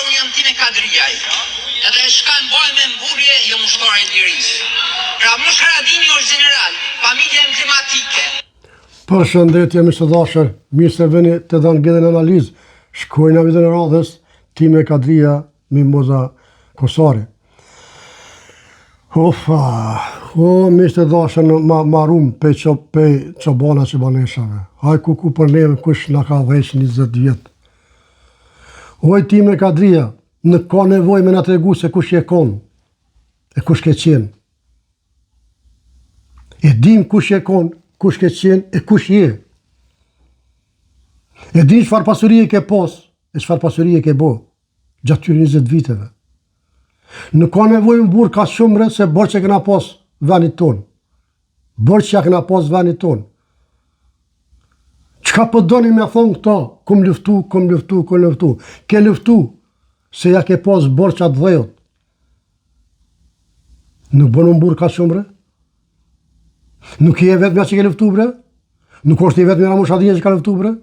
unë jam Time Kadriaj, edhe shka mboj me mburje jo mushtore i lirisë. Pra Mush Haradini është general, familje emblematike. Përshëndetje mi së dashër, mirë se veni të dhanë gjedhen analizë, shkojnë a vitën e radhës, Time Kadria, Mimoza Kosari. Mi së dashër në marum pe qobana që baneshave. Haj ku për neve kush nga ka dhesh 20 vjetë. Time Kadria, në ka nevoj me nga të regu se kush je kon, e kush ke qenë. E dim kush je kon, kush ke qenë, e kush je. E dim çfarë pasurie ke pos, e çfarë pasurie ke bo, gjatë tyre 20 viteve. Në ka nevoj më burë ka shumre se bërë që këna pos venit tonë. Bërë që këna pos venit tonë. Qka po doni me thonë këta, kum luftu. Ke luftu, se ja ke pos bërë që atë dhejot. Nuk bënë më burë ka shumre? Nuk je vetë me që ke luftu, bre? Nuk është i vetë me Mush Haradini që ka luftu, bre?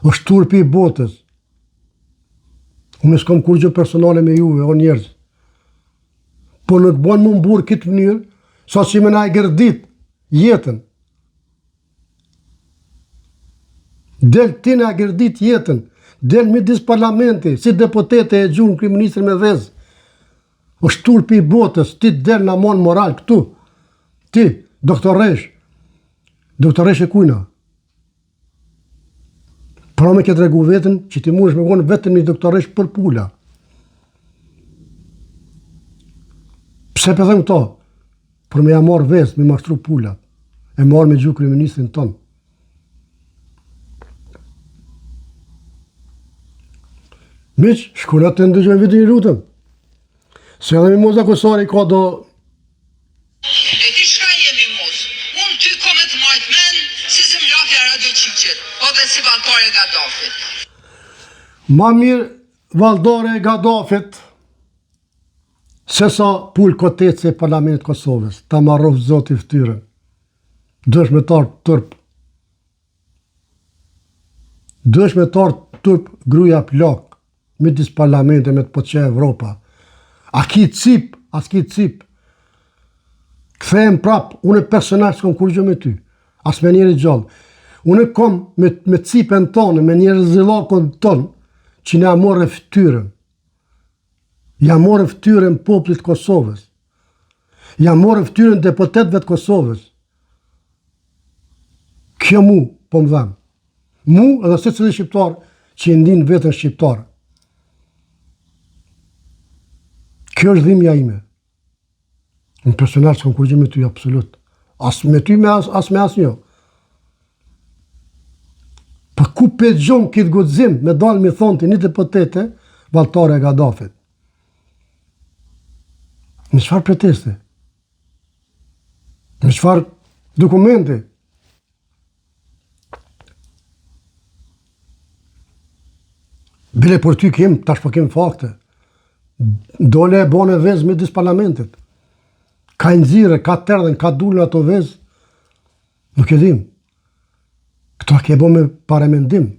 është turpi i botës. Unë s'kam kur gjë personale me juve, o njerëz. Po nuk bënë më mburë këtë mënyrë, sa që me na e gërdit jetën. Del ti na e gërdit jetën, del midis parlamenti, si deputete e gjunë kryeministri me vezë. është turpi i botës, ti del na mon moral këtu. Ti, doktor Resh e kujna. Pra me këtë regu vetën, që ti mund është me konë vetën një doktor Resh për pula. Pse për them këto? Për me ja marrë vezë, me mashtru pula. E marrë me gjuhë kryeministrin tonë. Miq, shkuna të ndëgjojnë vitin i lutëm. Se edhe Mimoza Kosari ka do... E ti shka je Mimoz? Unë ty kome të majtë men, si zemlakja Radio Qiqet, po dhe si valtore Gaddafit. Ma mirë valtore Gaddafit, se sa pull kotece e Parlamentit Kosovës, ta marrof zoti ftyrën. Dëshmetar turp. Dëshmetar turp gruja plak. Midis parlamente me të poqe Evropa. A ki cip, as ki cip. Kthehem prap, unë personal s'kom kur gjë me ty. As me njeri gjallë. Unë kom me cipen tonë, me njerë zilakon tonë, që ne amore ftyrën. Ja more ftyrën poplit Kosovës. Ja more ftyrën deputetëve të Kosovës. Kjo mu, po më dhem. Mu edhe se cili shqiptar që i ndin vetën shqiptarë. Kjo është dhimja ime. Në personal s'kom kur gjë me ty, absolut. As me ty, as me as njo. Për ku pe gjonë këtë godzim, me dalë me thonë të një deputete, valtare Gaddafit. Në çfarë preteste? Në çfarë dokumenti? Bile për ty tash po kem fakte. Dole e bone vezë midis parlamentit. Ka nxirë, ka terdhen, ka dulën ato vezë. Nuk e dim. Këto ke bo me paramendim.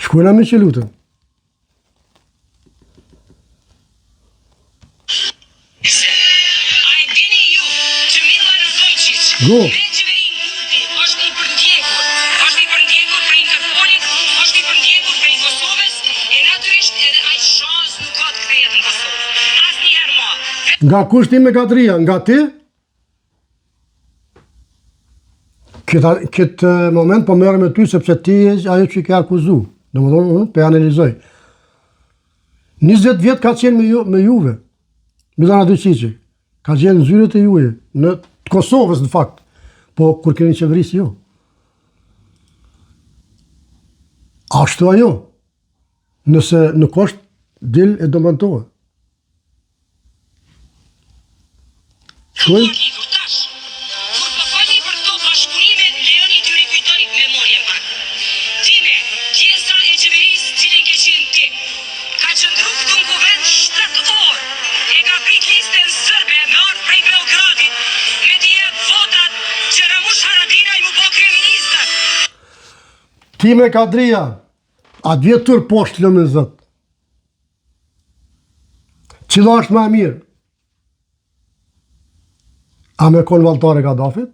Shkojna me që lutën. A e dini ju që Milorad Radojčić Go. është i përndjekur për Interpolit, është i përndjekur për Kosovës, e natyrisht edhe ai shans nuk ka të kthehet në Kosovë. Asnjëherë më. Nga kush Time Kadria? Nga ti? Këtë moment po merrem me ty sepse ti je ajo që ke akuzu. Domethënë unë po analizoj. 20 vjet ka qenë me juve. Milorad Radojčić. Ka qenë në zyrët e juve, në Kosovës në fakt. Po kur keni qeverisë jo. Ashtu ajo. Nëse nuk është dil e demantohet. Shkojmë? Kur po fali për këto bashkëpunime, lejoni t'ju rikujtoni memorien pak. Time, pjesa e qeverisë cilën ke qenë ti, ka qëndru këtu në kuvend 7 orë. E ka prit listën sërbe me ardhë prej Beogradit, me t'je votat që Mush Haradinaj mu po kryeministër. Ti me Kadria, atë vjetur poshtë lëmë në zëtë. Cila është më e mirë? A me konë valtare Gaddafit?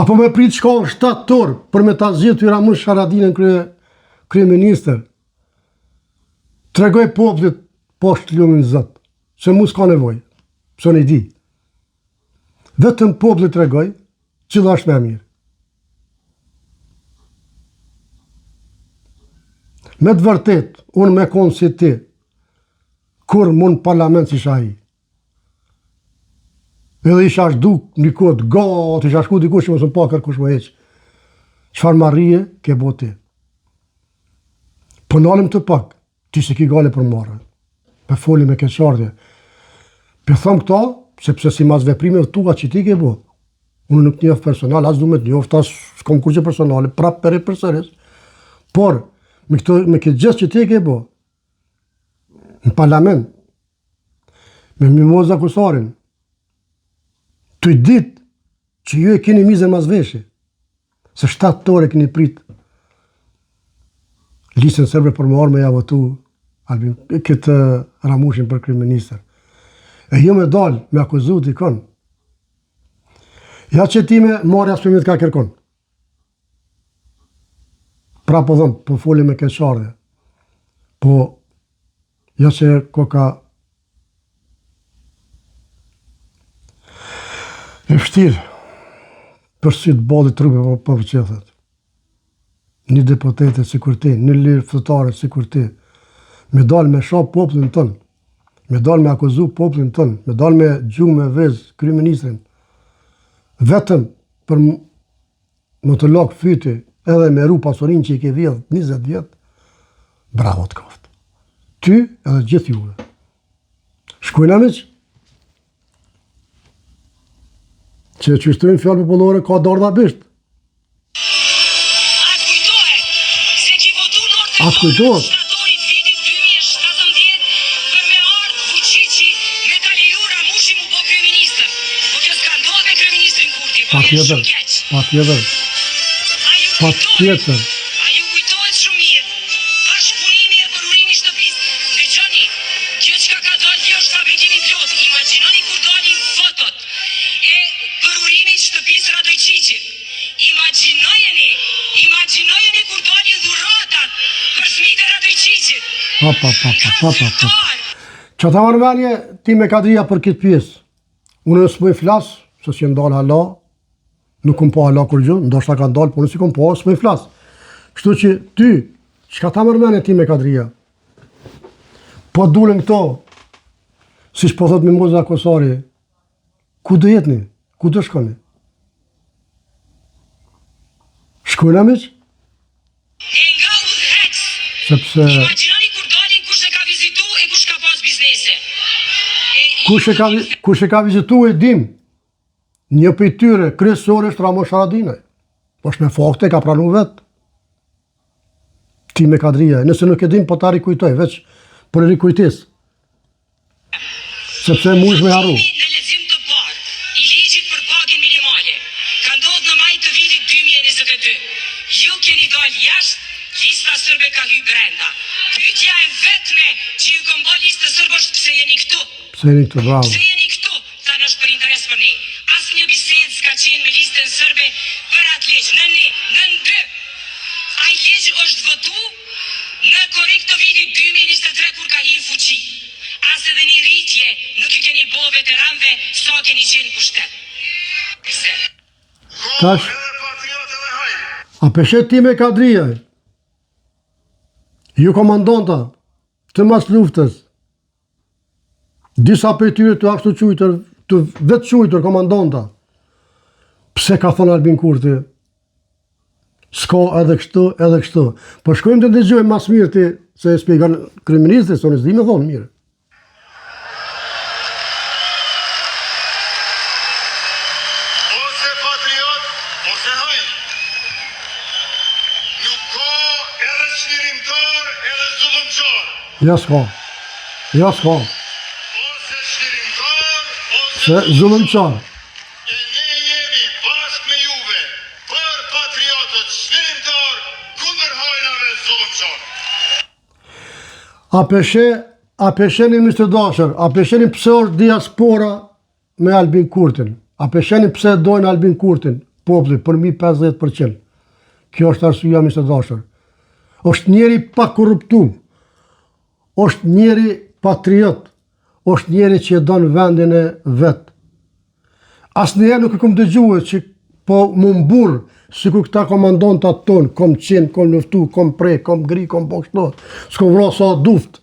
Apo me pritë shkollë 7 torë për me ta zgjedhë Ramush Haradinën kryeministër? Tregoj popullit poshtë lëmë në zëtë, se mu s'ka nevojë, pse në di. Vetëm popullit tregoj cila është më e mirë. Me të vërtet, unë me konë si ti, kur mund parlament si shahi. Edhe isha shduk një kodë gatë, isha shku dikush që më së pa kërkush më heqë. Qfar marrije, ke bo ti. Po nalim të pak, ti se ki gale për marrën. Pe foli me keqardhje. Pe thëmë këta, sepse si mas veprime tuka që ti ke bo. Unë nuk njëf personal, as du me të njëf, ta s'kom kur që personale, prap për e për sëris. Por, me këtë gjest që ti ke bo, në parlament, me Mimoza Kusarin, të i dit që ju e keni mizën mas veshe, se 7 tore keni prit listën serbe për më orë me javotu këtë Ramushin për kryeministër. E ju me dalë, me akuzu t'i konë. Ja që ti me marrë asprimit ka kërkon. Pra po dhëmë, po foli me keqardhje. Po, ja që koka e vështirë për si të bodi trupe për vëqethet. Një deputete si kur ti, një lirë fëtare si kur ti, me dalë me shop popullin tënë, me dalë me akuzu popullin tënë, me dalë me gjumë me vezë kryeministrin, vetëm për më të lakë fyti edhe me ru pasurin që i ke vjedhë 20 vjetë, bravo të kaftë. Ty edhe gjithë juve. Shkujna me që qështërin fjallë popullore ka dardha bishtë. Atë kujtohet. Shtatorit vitit 2017 për me ardhë Vučići me ta leju Ramushi mu po kryeministër. Po kjo s'ka ndodhë me kryeministrin Kurti, po jenë shumë keq. Patjetër. A ju kujtohet shumë mirë, bashkëpunimi e përurimi shtëpisë. Ndëgjoni, kjo çka ka dalë kjo është fabrikimi plot. Imagjinoni kur dalin fotot e përurimit shtëpisë Radojčićit. Imagjinojeni kur dalin dhuratat për fëmijët e Radojčićit. Që ta marrëmendje ti me Kadria për këtë pjesë. Unë nësë më i flasë, se si ndalë hala, nuk kom pa hala kur gjë, ndoshta ka ndalë, por nësi kom pa, s'më i flasë. Kështu që ty, çka ta marrëmendje ti me Kadria? Po dulen këto, si që po thot Mimoza Kusari, ku do jetni? Ku do shkoni? Shkojna miq? E nga udhëhec. Sepse Imagjinoni kur dalin kush e ka vizitu e kush ka pas biznese. kush e ka vizitu e dim. Një për tyre kryesor është Ramush Haradinaj. Po është me fakte ka pranu vetë. Ti me Kadria, nëse nuk e dim, po ta rikujtoj, veç për e rikujtis. Sepse mu është me harru. Në lexim të parë i ligjit për pagën minimale ka ndodhur në maj të vitit 2022. Ju keni dalë jashtë, lista sërbe ka hyrë brenda. Pyetja e vetme që ju ka bërë listë sërbe është pse jeni këtu? Pse jeni këtu, bravo. Pse jeni këtu? Thanë është për interes për ne. Asnjë bisedë s'ka qenë me listën sërbe për atë ligj. Në 2. Ai ligj është votu në korrekt të vitit 2023 kur ka hyrë fuqi. As edhe një rritje nuk i keni bo veteranve sa keni qenë pushtet. Tash, a peshet ti me Kadria, ju komandanta të mas luftës, disa për tyre të ashtu qujtër, të vetë qujtër komandanta, pse ka thonë Albin Kurti, s'ka edhe kështu. Po shkojmë të ndëgjojmë mas mirë ti, se e spjegan kryeministri, së në zdi me thonë mirë. Ose patriot, ose haj. Nuk ka edhe çlirimtar, edhe zullumçar. Ja s'ka. Ose çlirimtar, Se ose zullumçar. E ne jemi bashkë me juve për patriotët çlirimtar, A pesheni Mr. Dashur, a pesheni pse është diaspora me Albin Kurtin? A pesheni pse dojnë Albin Kurtin? Populli, për mi 50%. Kjo është arsyeja Mr. Dashur. Është njeri pa korruptum, është njeri patriot, është njeri që e don vendin e vet. Asnjëherë nuk e kam dëgjuar që po më mburr, sikur këta komandantat ton, kom qenë, kom luftu, kom prej, kom gri, kom bokshto, s'kom vra sa duft.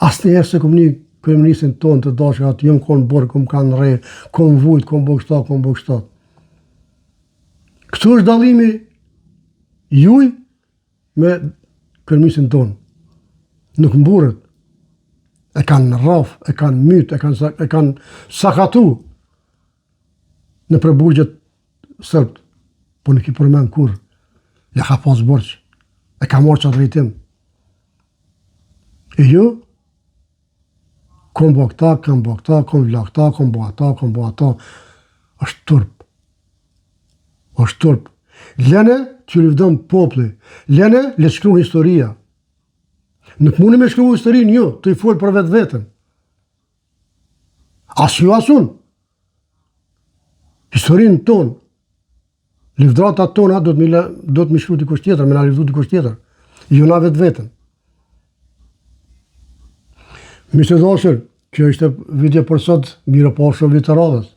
Asnjëherë se kom një kryeministin ton të dashur atë jam kon borë, kom kanë rre, kom vujt, kom bokshto. Këtu është dallimi juaj me kryeministin ton. Nuk mburret. E kanë rraf, e kanë myt, e kanë sakatu në përburgjet sërbt, po nuk i përmend kur. Ja ka pas borç. E ka marrë çfarë drejtim. E ju kom bo këta, kom vla këta, kom bo ata. Është turp. Është turp. Lene që lëvdon populli. Lene le të shkruajnë historia. Nuk mundi me shkruaj historinë ju, të i fol për vetveten. As ju as unë. Historinë tonë, livdratat tona do të më shkruaj dikush tjetër, më na livdu dikush tjetër. Jo na vetveten. Mr. Dashur, kjo ishte video për sot, mirë po shoh vit të radhës.